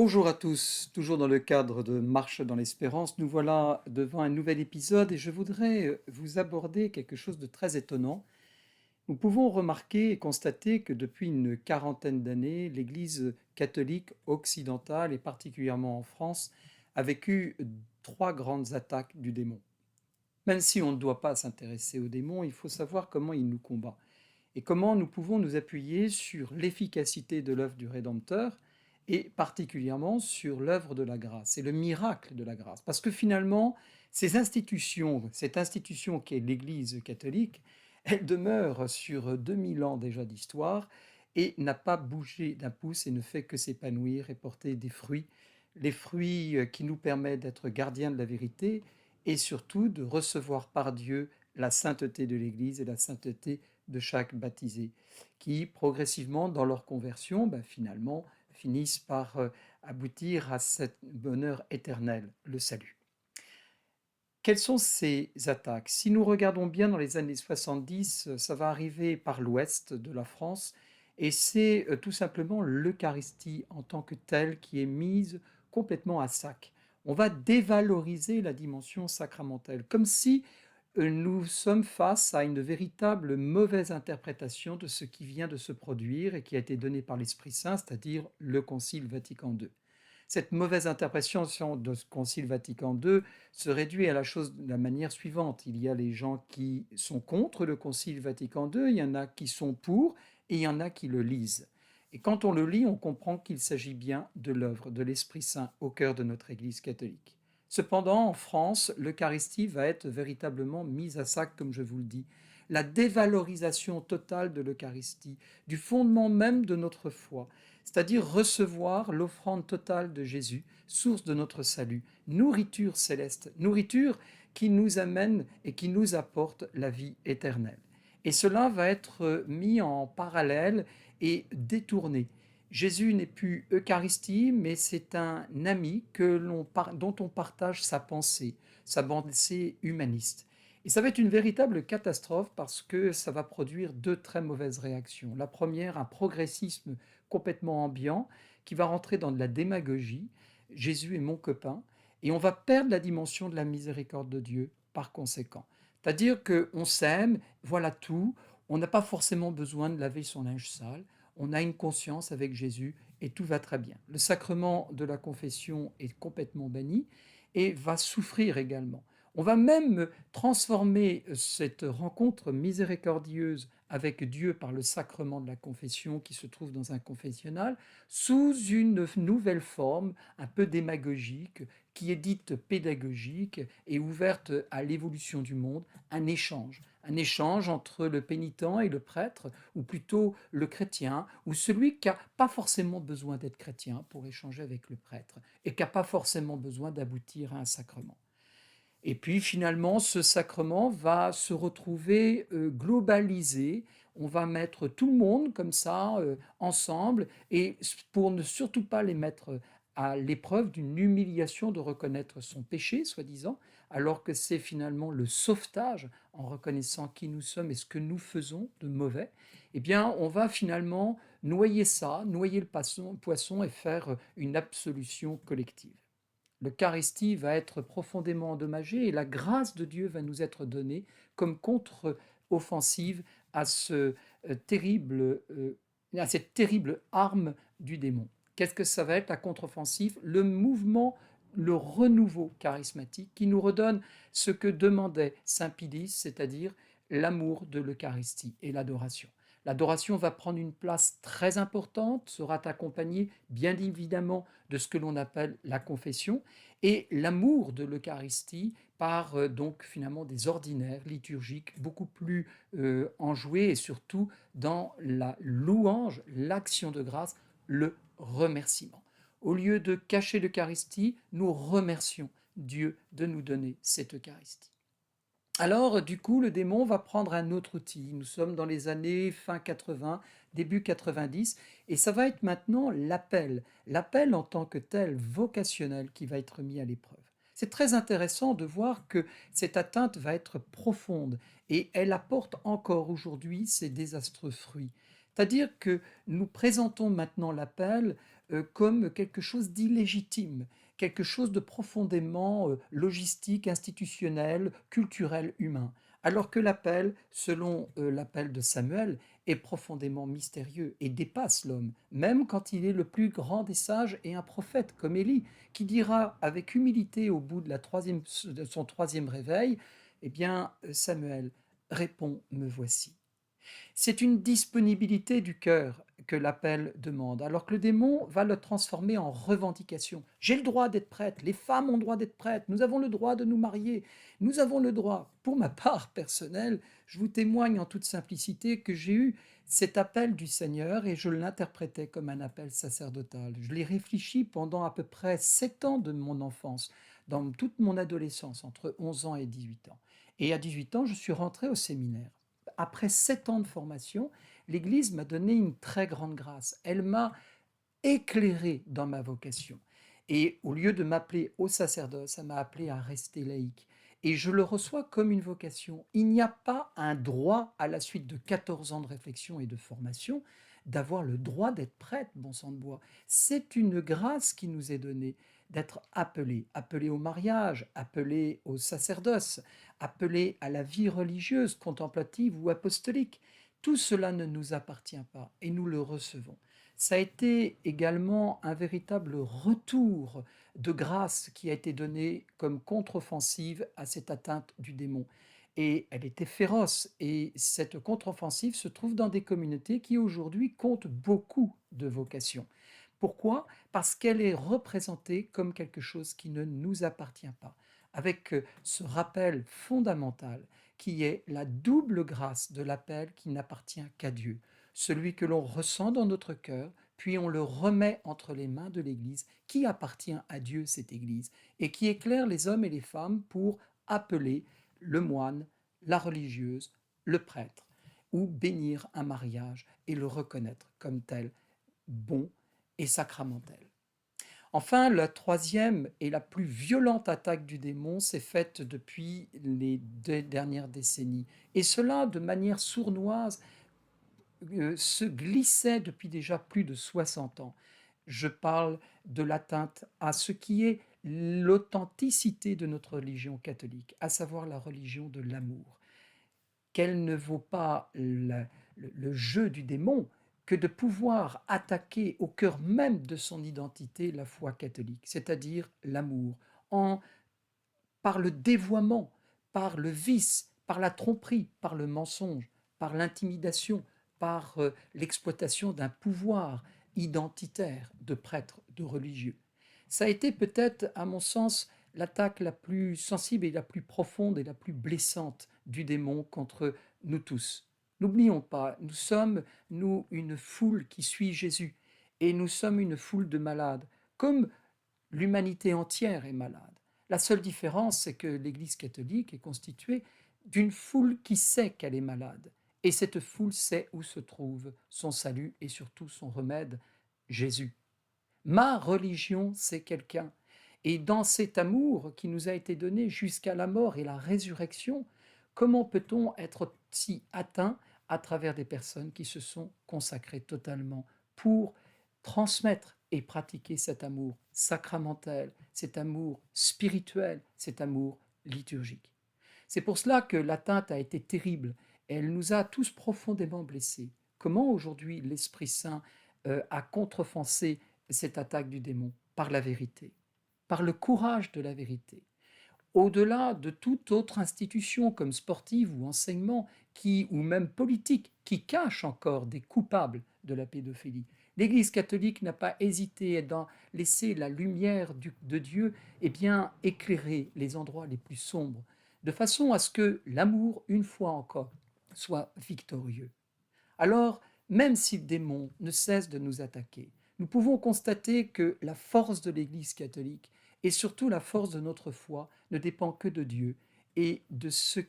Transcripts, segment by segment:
Bonjour à tous, toujours dans le cadre de Marche dans l'espérance, nous voilà devant un nouvel épisode et je voudrais vous aborder quelque chose de très étonnant. Nous pouvons remarquer et constater que depuis une quarantaine d'années, l'Église catholique occidentale et particulièrement en France a vécu trois grandes attaques du démon. Même si on ne doit pas s'intéresser au démon, il faut savoir comment il nous combat et comment nous pouvons nous appuyer sur l'efficacité de l'œuvre du Rédempteur et particulièrement sur l'œuvre de la grâce et le miracle de la grâce. Parce que finalement, ces institutions, cette institution qui est l'Église catholique, elle demeure sur 2000 ans déjà d'histoire et n'a pas bougé d'un pouce et ne fait que s'épanouir et porter des fruits, les fruits qui nous permettent d'être gardiens de la vérité et surtout de recevoir par Dieu la sainteté de l'Église et la sainteté de chaque baptisé, qui progressivement, dans leur conversion, finalement, finissent par aboutir à ce bonheur éternel, le salut. Quelles sont ces attaques? Si nous regardons bien dans les années 70, ça va arriver par l'ouest de la France, et c'est tout simplement l'Eucharistie en tant que telle qui est mise complètement à sac. On va dévaloriser la dimension sacramentelle, comme si nous sommes face à une véritable mauvaise interprétation de ce qui vient de se produire et qui a été donné par l'Esprit Saint, c'est-à-dire le Concile Vatican II. Cette mauvaise interprétation de ce Concile Vatican II se réduit à la chose de la manière suivante. Il y a les gens qui sont contre le Concile Vatican II, il y en a qui sont pour, et il y en a qui le lisent. Et quand on le lit, on comprend qu'il s'agit bien de l'œuvre de l'Esprit Saint au cœur de notre Église catholique. Cependant, en France, l'Eucharistie va être véritablement mise à sac, comme je vous le dis. La dévalorisation totale de l'Eucharistie, du fondement même de notre foi, c'est-à-dire recevoir l'offrande totale de Jésus, source de notre salut, nourriture céleste, nourriture qui nous amène et qui nous apporte la vie éternelle. Et cela va être mis en parallèle et détourné. Jésus n'est plus Eucharistie, mais c'est un ami dont on partage sa pensée humaniste. Et ça va être une véritable catastrophe parce que ça va produire deux très mauvaises réactions. La première, un progressisme complètement ambiant qui va rentrer dans de la démagogie. Jésus est mon copain. Et on va perdre la dimension de la miséricorde de Dieu par conséquent. C'est-à-dire qu'on s'aime, voilà tout. On n'a pas forcément besoin de laver son linge sale. On a une conscience avec Jésus et tout va très bien. Le sacrement de la confession est complètement banni et va souffrir également. On va même transformer cette rencontre miséricordieuse avec Dieu par le sacrement de la confession qui se trouve dans un confessionnal sous une nouvelle forme un peu démagogique qui est dite pédagogique et ouverte à l'évolution du monde, un échange entre le pénitent et le prêtre, ou plutôt le chrétien, ou celui qui n'a pas forcément besoin d'être chrétien pour échanger avec le prêtre, et qui n'a pas forcément besoin d'aboutir à un sacrement. Et puis finalement, ce sacrement va se retrouver globalisé. On va mettre tout le monde comme ça ensemble et pour ne surtout pas les mettre à l'épreuve d'une humiliation de reconnaître son péché, soi-disant, alors que c'est finalement le sauvetage en reconnaissant qui nous sommes et ce que nous faisons de mauvais, eh bien on va finalement noyer ça, noyer le poisson et faire une absolution collective. L'Eucharistie va être profondément endommagée et la grâce de Dieu va nous être donnée comme contre-offensive à, à cette terrible arme du démon. Qu'est-ce que ça va être la contre-offensive? Le mouvement, le renouveau charismatique qui nous redonne ce que demandait Saint Pie, c'est-à-dire l'amour de l'Eucharistie et l'adoration. L'adoration va prendre une place très importante, sera accompagnée bien évidemment de ce que l'on appelle la confession et l'amour de l'Eucharistie par donc finalement des ordinaires liturgiques beaucoup plus enjoués et surtout dans la louange, l'action de grâce, le remerciement. Au lieu de cacher l'Eucharistie, nous remercions Dieu de nous donner cette Eucharistie. Alors, du coup, le démon va prendre un autre outil. Nous sommes dans les années fin 80, début 90, et ça va être maintenant l'appel. L'appel en tant que tel, vocationnel, qui va être mis à l'épreuve. C'est très intéressant de voir que cette atteinte va être profonde et elle apporte encore aujourd'hui ses désastreux fruits. C'est-à-dire que nous présentons maintenant l'appel comme quelque chose d'illégitime, quelque chose de profondément logistique, institutionnel, culturel, humain. Alors que l'appel, selon l'appel de Samuel, est profondément mystérieux et dépasse l'homme, même quand il est le plus grand des sages et un prophète comme Élie, qui dira avec humilité au bout de son troisième réveil, eh bien Samuel, réponds, me voici. C'est une disponibilité du cœur que l'appel demande, alors que le démon va le transformer en revendication. J'ai le droit d'être prêtre, les femmes ont le droit d'être prêtres, nous avons le droit de nous marier, nous avons le droit. Pour ma part personnelle, je vous témoigne en toute simplicité que j'ai eu cet appel du Seigneur et je l'interprétais comme un appel sacerdotal. Je l'ai réfléchi pendant à peu près 7 ans de mon enfance, dans toute mon adolescence, entre 11 ans et 18 ans. Et à 18 ans, je suis rentré au séminaire. Après 7 ans de formation, l'Église m'a donné une très grande grâce. Elle m'a éclairé dans ma vocation. Et au lieu de m'appeler au sacerdoce, ça m'a appelé à rester laïque. Et je le reçois comme une vocation. Il n'y a pas un droit, à la suite de 14 ans de réflexion et de formation, d'avoir le droit d'être prêtre, bon sang de bois. C'est une grâce qui nous est donnée d'être appelé, appelé au mariage, appelé au sacerdoce, appelé à la vie religieuse, contemplative ou apostolique. Tout cela ne nous appartient pas et nous le recevons. Ça a été également un véritable retour de grâce qui a été donné comme contre-offensive à cette atteinte du démon. Et elle était féroce. Et cette contre-offensive se trouve dans des communautés qui aujourd'hui comptent beaucoup de vocations. Pourquoi? Parce qu'elle est représentée comme quelque chose qui ne nous appartient pas, avec ce rappel fondamental qui est la double grâce de l'appel qui n'appartient qu'à Dieu, celui que l'on ressent dans notre cœur, puis on le remet entre les mains de l'Église, qui appartient à Dieu, cette Église, et qui éclaire les hommes et les femmes pour appeler le moine, la religieuse, le prêtre, ou bénir un mariage et le reconnaître comme tel bon et sacramentel. Enfin, la troisième et la plus violente attaque du démon s'est faite depuis les 2 dernières décennies, et cela de manière sournoise se glissait depuis déjà plus de 60 ans. Je parle de l'atteinte à ce qui est l'authenticité de notre religion catholique, à savoir la religion de l'amour. Qu'elle ne vaut pas le jeu du démon que de pouvoir attaquer au cœur même de son identité la foi catholique, c'est-à-dire l'amour, en, par le dévoiement, par le vice, par la tromperie, par le mensonge, par l'intimidation, par l'exploitation d'un pouvoir identitaire de prêtres, de religieux. Ça a été peut-être, à mon sens, l'attaque la plus sensible et la plus profonde et la plus blessante du démon contre nous tous. N'oublions pas, nous sommes, nous, une foule qui suit Jésus, et nous sommes une foule de malades, comme l'humanité entière est malade. La seule différence, c'est que l'Église catholique est constituée d'une foule qui sait qu'elle est malade. Et cette foule sait où se trouve son salut et surtout son remède, Jésus. Ma religion, c'est quelqu'un. Et dans cet amour qui nous a été donné jusqu'à la mort et la résurrection, comment peut-on être si atteint à travers des personnes qui se sont consacrées totalement pour transmettre et pratiquer cet amour sacramentel, cet amour spirituel, cet amour liturgique? C'est pour cela que l'atteinte a été terrible. Elle nous a tous profondément blessés. Comment aujourd'hui l'Esprit Saint a contrefoncé cette attaque du démon? Par la vérité, par le courage de la vérité. Au-delà de toute autre institution comme sportive ou enseignement, ou même politique, qui cache encore des coupables de la pédophilie. L'Église catholique n'a pas hésité à laisser la lumière de Dieu éclairer les endroits les plus sombres, de façon à ce que l'amour, une fois encore, soit victorieux. Alors, même si le démon ne cesse de nous attaquer, nous pouvons constater que la force de l'Église catholique et surtout la force de notre foi ne dépend que de Dieu et de ce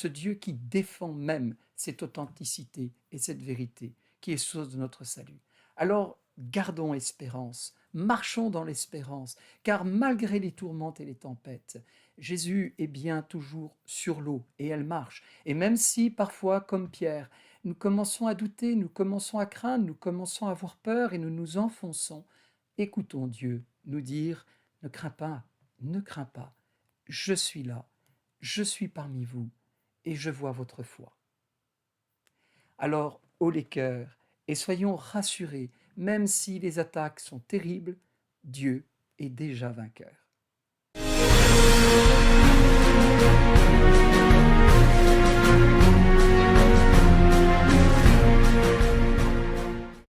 Dieu qui défend même cette authenticité et cette vérité qui est source de notre salut. Alors, gardons espérance, marchons dans l'espérance, car malgré les tourmentes et les tempêtes, Jésus est bien toujours sur l'eau et elle marche. Et même si parfois, comme Pierre, nous commençons à douter, nous commençons à craindre, nous commençons à avoir peur et nous nous enfonçons, écoutons Dieu nous dire, ne crains pas, ne crains pas, je suis là, je suis parmi vous et je vois votre foi. Alors, haut les cœurs, et soyons rassurés, même si les attaques sont terribles, Dieu est déjà vainqueur.